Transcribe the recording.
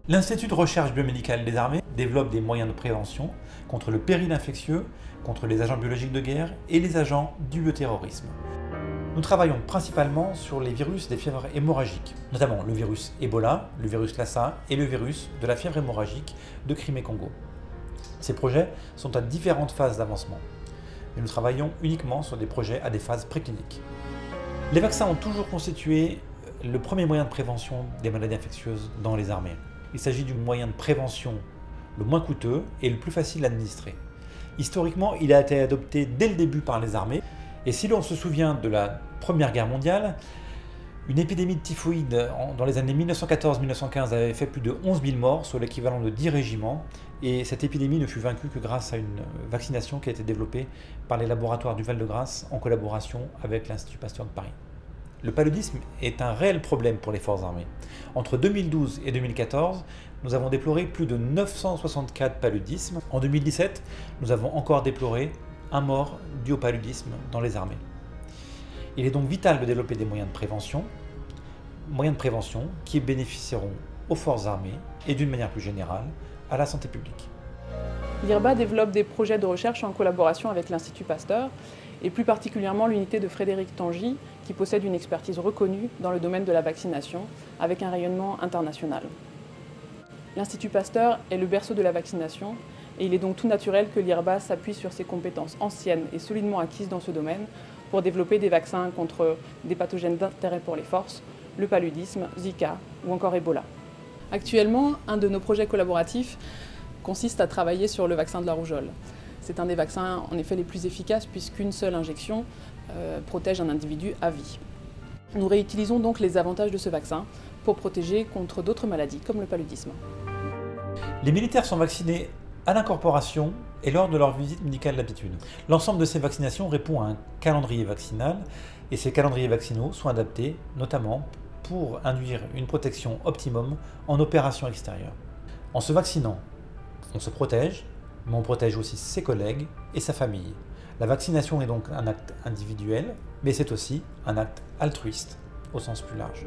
L'Institut de recherche biomédicale des armées développe des moyens de prévention contre le péril infectieux, contre les agents biologiques de guerre et les agents du bioterrorisme. Nous travaillons principalement sur les virus des fièvres hémorragiques, notamment le virus Ebola, le virus Lassa et le virus de la fièvre hémorragique de Crimée-Congo. Ces projets sont à différentes phases d'avancement, mais nous travaillons uniquement sur des projets à des phases précliniques. Les vaccins ont toujours constitué le premier moyen de prévention des maladies infectieuses dans les armées. Il s'agit du moyen de prévention le moins coûteux et le plus facile à administrer. Historiquement, il a été adopté dès le début par les armées. Et si l'on se souvient de la Première Guerre mondiale, une épidémie de typhoïde dans les années 1914-1915 avait fait plus de 11 000 morts, soit l'équivalent de 10 régiments. Et cette épidémie ne fut vaincue que grâce à une vaccination qui a été développée par les laboratoires du Val-de-Grâce en collaboration avec l'Institut Pasteur de Paris. Le paludisme est un réel problème pour les forces armées. Entre 2012 et 2014, nous avons déploré plus de 964 paludismes. En 2017, nous avons encore déploré un mort dû au paludisme dans les armées. Il est donc vital de développer des moyens de prévention qui bénéficieront aux forces armées et d'une manière plus générale à la santé publique. L'IRBA développe des projets de recherche en collaboration avec l'Institut Pasteur et plus particulièrement l'unité de Frédéric Tangy qui possède une expertise reconnue dans le domaine de la vaccination avec un rayonnement international. L'Institut Pasteur est le berceau de la vaccination et il est donc tout naturel que l'IRBA s'appuie sur ses compétences anciennes et solidement acquises dans ce domaine pour développer des vaccins contre des pathogènes d'intérêt pour les forces, le paludisme, Zika ou encore Ebola. Actuellement, un de nos projets collaboratifs consiste à travailler sur le vaccin de la rougeole. C'est un des vaccins en effet les plus efficaces puisqu'une seule injection protège un individu à vie. Nous réutilisons donc les avantages de ce vaccin pour protéger contre d'autres maladies comme le paludisme. Les militaires sont vaccinés à l'incorporation et lors de leur visite médicale d'habitude. L'ensemble de ces vaccinations répond à un calendrier vaccinal et ces calendriers vaccinaux sont adaptés notamment pour induire une protection optimum en opération extérieure. En se vaccinant, on se protège, mais on protège aussi ses collègues et sa famille. La vaccination est donc un acte individuel, mais c'est aussi un acte altruiste au sens plus large.